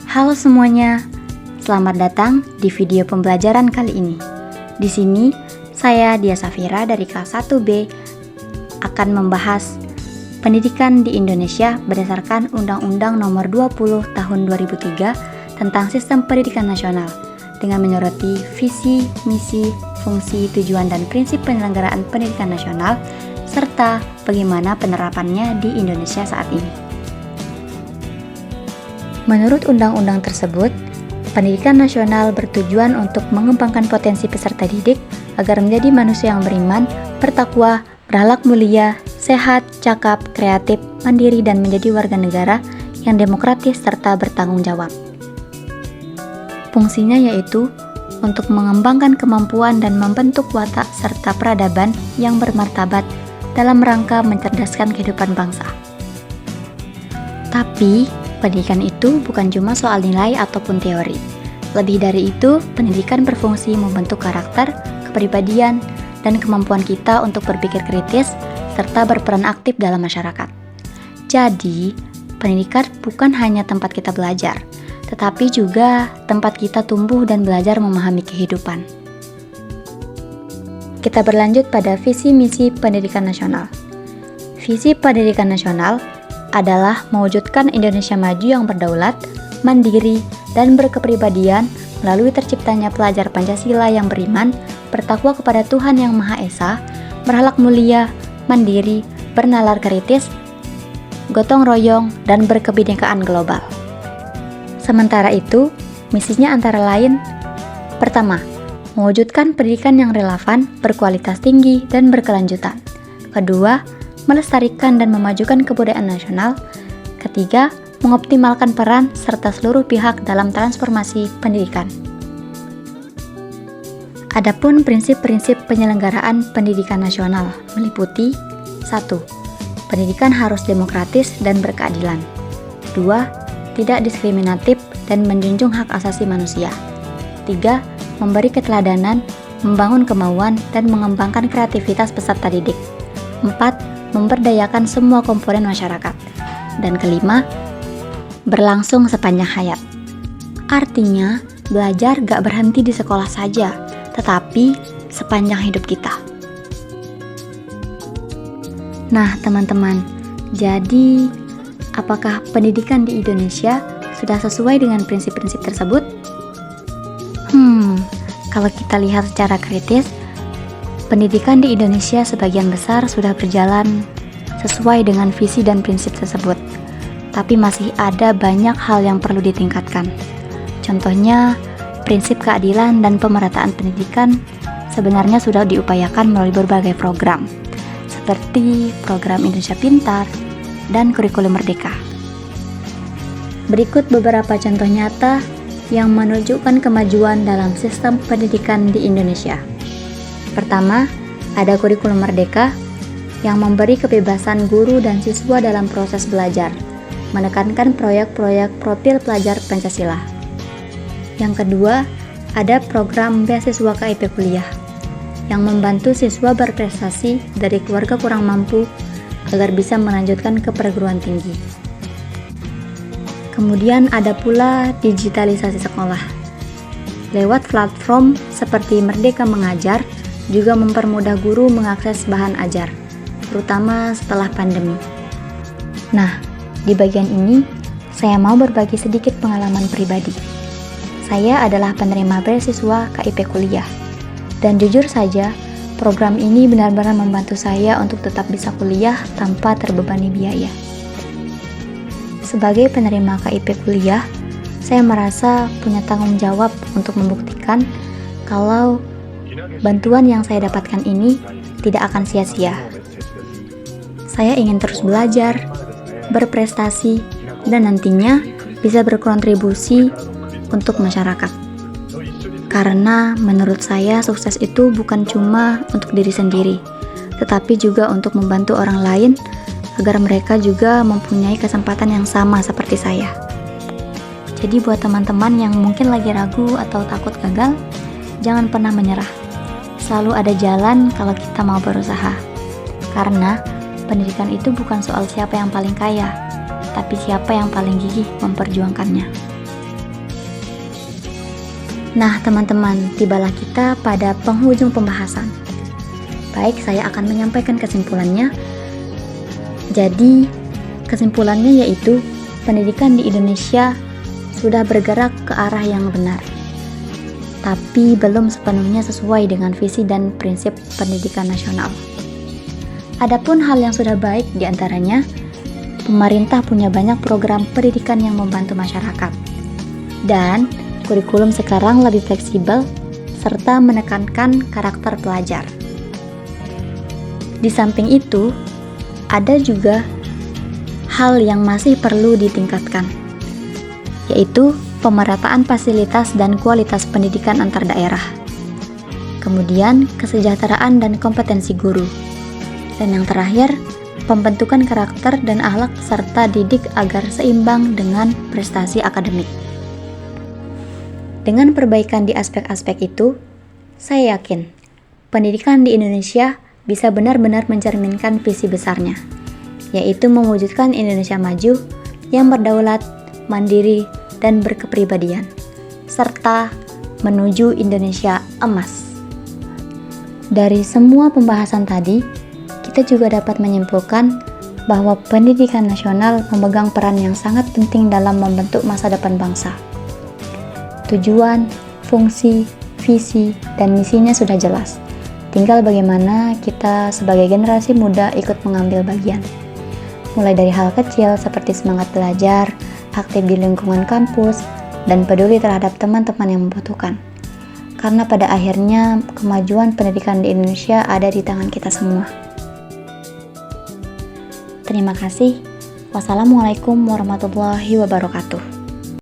Halo semuanya, selamat datang di video pembelajaran kali ini. Di sini, saya Dia Safira dari kelas 1B akan membahas pendidikan di Indonesia berdasarkan Undang-Undang Nomor 20 Tahun 2003 tentang Sistem Pendidikan Nasional dengan menyoroti visi, misi, fungsi, tujuan, dan prinsip penyelenggaraan pendidikan nasional serta bagaimana penerapannya di Indonesia saat ini. Menurut undang-undang tersebut, pendidikan nasional bertujuan untuk mengembangkan potensi peserta didik agar menjadi manusia yang beriman, bertakwa, berakhlak mulia, sehat, cakap, kreatif, mandiri, dan menjadi warga negara yang demokratis serta bertanggung jawab. Fungsinya yaitu untuk mengembangkan kemampuan dan membentuk watak serta peradaban yang bermartabat dalam rangka mencerdaskan kehidupan bangsa. Tapi, pendidikan itu bukan cuma soal nilai ataupun teori. Lebih dari itu, pendidikan berfungsi membentuk karakter, kepribadian, dan kemampuan kita untuk berpikir kritis serta berperan aktif dalam masyarakat. Jadi, pendidikan bukan hanya tempat kita belajar, tetapi juga tempat kita tumbuh dan belajar memahami kehidupan. Kita berlanjut pada visi misi pendidikan nasional. Visi pendidikan nasional adalah mewujudkan Indonesia maju yang berdaulat, mandiri, dan berkepribadian melalui terciptanya pelajar Pancasila yang beriman, bertakwa kepada Tuhan Yang Maha Esa, berakhlak mulia, mandiri, bernalar kritis, gotong royong, dan berkebinekaan global. Sementara itu, misinya antara lain: pertama, mewujudkan pendidikan yang relevan, berkualitas tinggi, dan berkelanjutan. Kedua, melestarikan dan memajukan kebudayaan nasional. Ketiga, mengoptimalkan peran serta seluruh pihak dalam transformasi pendidikan. Adapun prinsip-prinsip penyelenggaraan pendidikan nasional meliputi 1. Pendidikan harus demokratis dan berkeadilan. 2. Tidak diskriminatif dan menjunjung hak asasi manusia. 3. Memberi keteladanan, membangun kemauan, dan mengembangkan kreativitas peserta didik. 4. Memberdayakan semua komponen masyarakat. Dan kelima, berlangsung sepanjang hayat. Artinya, belajar gak berhenti di sekolah saja, tetapi sepanjang hidup kita. Nah, teman-teman, jadi apakah pendidikan di Indonesia sudah sesuai dengan prinsip-prinsip tersebut? Kalau kita lihat secara kritis, pendidikan di Indonesia sebagian besar sudah berjalan sesuai dengan visi dan prinsip tersebut, tapi masih ada banyak hal yang perlu ditingkatkan. Contohnya, prinsip keadilan dan pemerataan pendidikan sebenarnya sudah diupayakan melalui berbagai program, seperti program Indonesia Pintar dan kurikulum Merdeka. Berikut beberapa contoh nyata yang menunjukkan kemajuan dalam sistem pendidikan di Indonesia. Pertama, ada kurikulum Merdeka yang memberi kebebasan guru dan siswa dalam proses belajar, menekankan proyek-proyek profil pelajar Pancasila. Yang kedua, ada program beasiswa KIP kuliah yang membantu siswa berprestasi dari keluarga kurang mampu agar bisa melanjutkan ke perguruan tinggi. Kemudian ada pula digitalisasi sekolah. Lewat platform seperti Merdeka Mengajar, juga mempermudah guru mengakses bahan ajar, terutama setelah pandemi. Nah, di bagian ini, saya mau berbagi sedikit pengalaman pribadi. Saya adalah penerima beasiswa KIP kuliah, dan jujur saja, program ini benar-benar membantu saya untuk tetap bisa kuliah tanpa terbebani biaya. Sebagai penerima KIP kuliah, saya merasa punya tanggung jawab untuk membuktikan kalau bantuan yang saya dapatkan ini tidak akan sia-sia. Saya ingin terus belajar, berprestasi, dan nantinya bisa berkontribusi untuk masyarakat. Karena menurut saya sukses itu bukan cuma untuk diri sendiri, tetapi juga untuk membantu orang lain agar mereka juga mempunyai kesempatan yang sama seperti saya. Jadi buat teman-teman yang mungkin lagi ragu atau takut gagal, jangan pernah menyerah. Selalu ada jalan kalau kita mau berusaha. Karena pendidikan itu bukan soal siapa yang paling kaya, tapi siapa yang paling gigih memperjuangkannya. Nah, teman-teman, tibalah kita pada penghujung pembahasan. Baik, saya akan menyampaikan kesimpulannya. Jadi, kesimpulannya yaitu pendidikan di Indonesia sudah bergerak ke arah yang benar, tapi belum sepenuhnya sesuai dengan visi dan prinsip pendidikan nasional. Adapun hal yang sudah baik diantaranya, pemerintah punya banyak program pendidikan yang membantu masyarakat, dan kurikulum sekarang lebih fleksibel serta menekankan karakter pelajar. Di samping itu, ada juga hal yang masih perlu ditingkatkan, yaitu pemerataan fasilitas dan kualitas pendidikan antar daerah. Kemudian, kesejahteraan dan kompetensi guru. Dan yang terakhir, pembentukan karakter dan akhlak serta didik agar seimbang dengan prestasi akademik. Dengan perbaikan di aspek-aspek itu, saya yakin pendidikan di Indonesia bisa benar-benar mencerminkan visi besarnya, yaitu mewujudkan Indonesia maju yang berdaulat, mandiri, dan berkepribadian, serta menuju Indonesia emas. Dari semua pembahasan tadi, kita juga dapat menyimpulkan bahwa pendidikan nasional memegang peran yang sangat penting dalam membentuk masa depan bangsa. Tujuan, fungsi, visi, dan misinya sudah jelas. Tinggal bagaimana kita sebagai generasi muda ikut mengambil bagian. Mulai dari hal kecil seperti semangat belajar, aktif di lingkungan kampus, dan peduli terhadap teman-teman yang membutuhkan. Karena pada akhirnya kemajuan pendidikan di Indonesia ada di tangan kita semua. Terima kasih. Wassalamualaikum warahmatullahi wabarakatuh.